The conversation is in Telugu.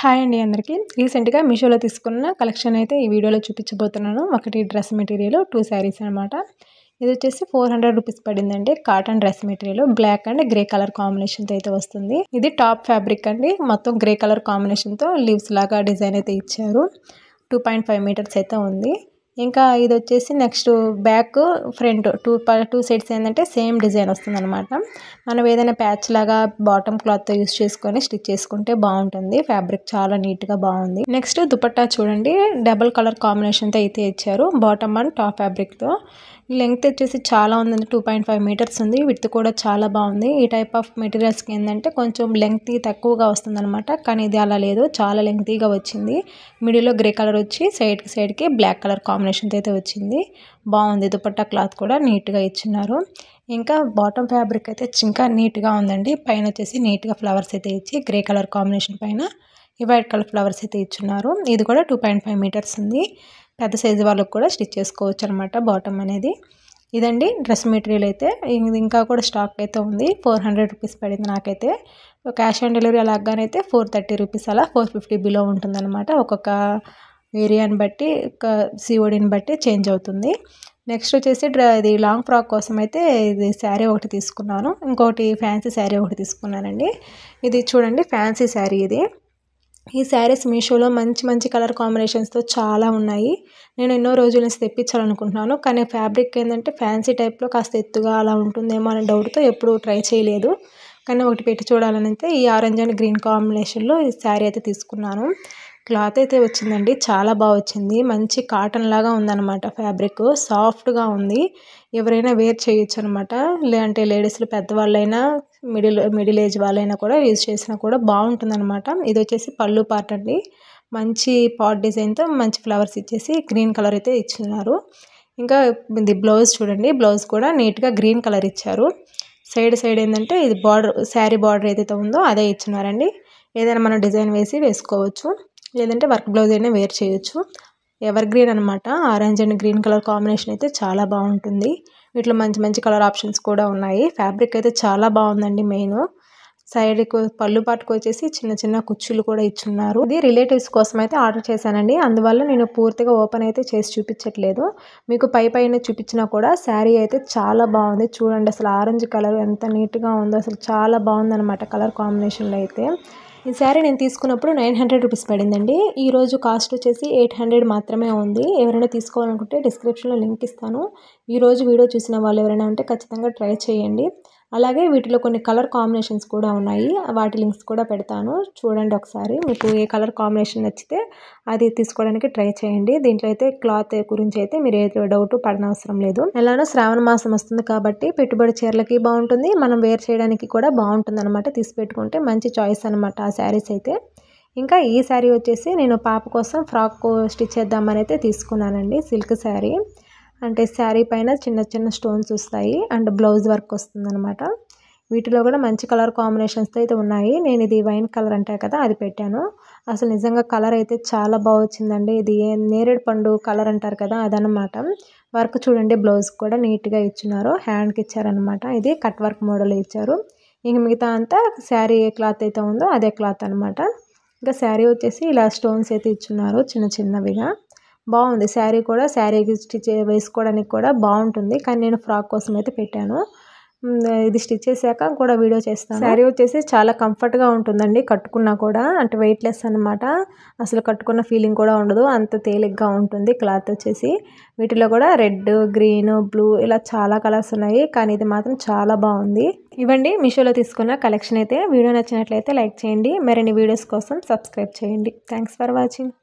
హాయ్ అండి అందరికీ. రీసెంట్‌గా మీషోలో తీసుకున్న కలెక్షన్ అయితే ఈ వీడియోలో చూపించబోతున్నాను. ఒకటి డ్రెస్ మెటీరియల్, 2 శారీస్ అనమాట. ఇదొచ్చేసి 400 రూపీస్ పడిందండి. Cotton dress material black and grey colour కాంబినేషన్‌తో అయితే వస్తుంది. ఇది టాప్ ఫ్యాబ్రిక్ అండి. మొత్తం గ్రే కలర్ కాంబినేషన్‌తో లీవ్స్ లాగా డిజైన్ అయితే ఇచ్చారు. 2.5 మీటర్స్ అయితే ఉంది. ఇంకా ఇదొచ్చేసి next back front two sides ఏంటంటే సేమ్ డిజైన్ వస్తుందన్నమాట. మనం ఏదైనా ప్యాచ్ లాగా బాటమ్ క్లాత్తో యూస్ చేసుకొని స్టిచ్ చేసుకుంటే బాగుంటుంది. ఫ్యాబ్రిక్ చాలా నీట్గా బాగుంది. నెక్స్ట్ దుపట్టా చూడండి, డబల్ కలర్ కాంబినేషన్తో అయితే ఇచ్చారు. బాటమ్ అండ్ టాప్ ఫ్యాబ్రిక్తో. లెంగ్త్ వచ్చేసి చాలా ఉందండి. 2.5 మీటర్స్ ఉంది. విడ్త్ కూడా చాలా బాగుంది. ఈ టైప్ ఆఫ్ మెటీరియల్స్కి ఏంటంటే కొంచెం లెంగ్త్ తక్కువగా వస్తుందన్నమాట. కానీ ఇది అలా లేదు, చాలా లెంగ్తీగా వచ్చింది. మిడిల్లో గ్రే కలర్ వచ్చి సైడ్కి బ్లాక్ కలర్ కాంబినేషన్తో అయితే వచ్చింది. బాగుంది. దుపట్టా క్లాత్ కూడా నీట్గా ఇచ్చినారు. ఇంకా బాటమ్ ఫ్యాబ్రిక్ అయితే ఇంకా నీట్గా ఉందండి. పైన వచ్చేసి నీట్గా ఫ్లవర్స్ అయితే ఇచ్చి గ్రే కలర్ కాంబినేషన్ పైన ఈ వైట్ కలర్ ఫ్లవర్స్ అయితే ఇచ్చున్నారు. ఇది కూడా 2.5 మీటర్స్ ఉంది. పెద్ద సైజు వాళ్ళకి కూడా స్టిచ్ చేసుకోవచ్చు అనమాట బాటమ్ అనేది. ఇదండి డ్రెస్ మెటీరియల్ అయితే. ఇంకా కూడా స్టాక్ అయితే ఉంది. 400 రూపీస్ పడింది నాకైతే. క్యాష్ ఆన్ డెలివరీ అలాగానైతే 430 రూపీస్ అలా 450 బిలో ఉంటుందన్నమాట. ఒక్కొక్క ఏరియాని బట్టి సిఓడిని బట్టి చేంజ్ అవుతుంది. నెక్స్ట్ వచ్చేసి ఇది లాంగ్ ఫ్రాక్ కోసం అయితే ఇది శారీ ఒకటి తీసుకున్నాను. ఇంకోటి ఫ్యాన్సీ శారీ ఒకటి తీసుకున్నానండి. ఇది చూడండి ఫ్యాన్సీ శారీ ఇది. ఈ శారీస్ మీషోలో మంచి మంచి కలర్ కాంబినేషన్స్తో చాలా ఉన్నాయి. నేను ఎన్నో రోజుల నుంచి తెప్పించాలనుకుంటున్నాను. కానీ ఫ్యాబ్రిక్ ఏంటంటే ఫ్యాన్సీ టైప్లో కాస్త ఎత్తుగా అలా ఉంటుందేమో అనే డౌట్తో ఎప్పుడు ట్రై చేయలేదు. కానీ ఒకటి పెట్టి చూడాలని అయితే ఈ ఆరెంజ్ అండ్ గ్రీన్ కాంబినేషన్లో ఈ శారీ అయితే తీసుకున్నాను. క్లాత్ అయితే వచ్చిందండి, చాలా బాగా వచ్చింది. మంచి కాటన్ లాగా ఉందన్నమాట. ఫ్యాబ్రిక్ సాఫ్ట్గా ఉంది. ఎవరైనా వేర్ చేయొచ్చు అనమాట. లేదంటే లేడీస్లు పెద్దవాళ్ళైనా మిడిల్ ఏజ్ వాళ్ళైనా కూడా యూజ్ చేసినా కూడా బాగుంటుందన్నమాట. ఇది వచ్చేసి పళ్ళు పార్ట్ అండి. మంచి పాట్ డిజైన్తో మంచి ఫ్లవర్స్ ఇచ్చేసి గ్రీన్ కలర్ అయితే ఇచ్చినారు. ఇంకా ఇది బ్లౌజ్ చూడండి, బ్లౌజ్ కూడా నీట్గా గ్రీన్ కలర్ ఇచ్చారు. సైడ్ ఏంటంటే ఇది బార్డర్, శారీ బార్డర్ ఏదైతే ఉందో అదే ఇచ్చినారండి. ఏదైనా మనం డిజైన్ వేసుకోవచ్చు, లేదంటే వర్క్ బ్లౌజ్ అయినా వేర్ చేయొచ్చు. ఎవర్ గ్రీన్ అనమాట. Orange and green colour combination అయితే చాలా బాగుంటుంది. వీటిలో మంచి మంచి కలర్ ఆప్షన్స్ కూడా ఉన్నాయి. ఫ్యాబ్రిక్ అయితే చాలా బాగుందండి. మెయిన్ సైడ్కి పళ్ళు పాటుకు వచ్చేసి చిన్న చిన్న కుచ్చులు కూడా ఇచ్చున్నారు. ఇది రిలేటివ్స్ కోసం అయితే ఆర్డర్ చేశానండి. అందువల్ల నేను పూర్తిగా ఓపెన్ అయితే చేసి చూపించట్లేదు. మీకు పైన చూపించినా కూడా శారీ అయితే చాలా బాగుంది. చూడండి అసలు ఆరెంజ్ కలర్ ఎంత నీట్గా ఉందో, అసలు చాలా బాగుందన్నమాట కలర్ కాంబినేషన్లో అయితే. ఈ శారీ నేను తీసుకున్నప్పుడు 900 రూపీస్ పడిందండి. ఈరోజు కాస్ట్ వచ్చేసి 800 మాత్రమే ఉంది. ఎవరైనా తీసుకోవాలనుకుంటే డిస్క్రిప్షన్లో లింక్ ఇస్తాను. ఈరోజు వీడియో చూసిన వాళ్ళు ఎవరైనా ఉంటే ఖచ్చితంగా ట్రై చేయండి. అలాగే వీటిలో కొన్ని కలర్ కాంబినేషన్స్ కూడా ఉన్నాయి. వాటి లింక్స్ కూడా పెడతాను, చూడండి ఒకసారి. మీకు ఏ కలర్ కాంబినేషన్ నచ్చితే అది తీసుకోవడానికి ట్రై చేయండి. దీంట్లో అయితే క్లాత్ గురించి అయితే మీరు ఏ డౌట్ పడనవసరం లేదు. ఎలానో శ్రావణ మాసం వస్తుంది కాబట్టి పెట్టుబడి చీరలకి బాగుంటుంది, మనం వేర్ చేయడానికి కూడా బాగుంటుంది అనమాట. తీసి పెట్టుకుంటే మంచి చాయిస్ అనమాట ఆ శారీస్ అయితే. ఇంకా ఈ శారీ వచ్చేసి నేను పాప కోసం ఫ్రాక్ స్టిచ్ చేద్దామని అయితే తీసుకున్నానండి. సిల్క్ శారీ అంటే శారీ పైన చిన్న చిన్న స్టోన్స్ వస్తాయి అండ్ బ్లౌజ్ వర్క్ వస్తుందన్నమాట. వీటిలో కూడా మంచి కలర్ కాంబినేషన్స్తో అయితే ఉన్నాయి. నేను ఇది వైన్ కలర్ అంటారు కదా, అది పెట్టాను. అసలు నిజంగా కలర్ అయితే చాలా బాగా వచ్చిందండి. ఇది నేరేడు పండు కలర్ అంటారు కదా, అదనమాట. వర్క్ చూడండి, బ్లౌజ్ కూడా నీట్గా ఇచ్చినారు. హ్యాండ్కి ఇచ్చారనమాట. ఇది కట్ వర్క్ మోడల్ ఇచ్చారు. ఇంక మిగతా అంతా శారీ ఏ క్లాత్ అయితే ఉందో అదే క్లాత్ అనమాట. ఇంకా శారీ వచ్చేసి ఇలా స్టోన్స్ అయితే ఇచ్చున్నారు చిన్న చిన్నవిగా. బాగుంది శారీ కూడా. శారీకి స్టిచ్ వేసుకోవడానికి కూడా బాగుంటుంది. కానీ నేను ఫ్రాక్ కోసం అయితే పెట్టాను. ఇది స్టిచ్ చేశాక కూడా వీడియో చేస్తాను. శారీ వచ్చేసి చాలా కంఫర్ట్గా ఉంటుందండి కట్టుకున్నా కూడా. అంటే వెయిట్లెస్ అనమాట. అసలు కట్టుకున్న ఫీలింగ్ కూడా ఉండదు, అంత తేలిగ్గా ఉంటుంది క్లాత్ వచ్చేసి. వీటిలో కూడా రెడ్, గ్రీన్, బ్లూ ఇలా చాలా కలర్స్ ఉన్నాయి. కానీ ఇది మాత్రం చాలా బాగుంది. ఇవ్వండి మీషోలో తీసుకున్న కలెక్షన్ అయితే. వీడియో నచ్చినట్లయితే లైక్ చేయండి. మరిన్ని వీడియోస్ కోసం సబ్స్క్రైబ్ చేయండి. Thanks for watching.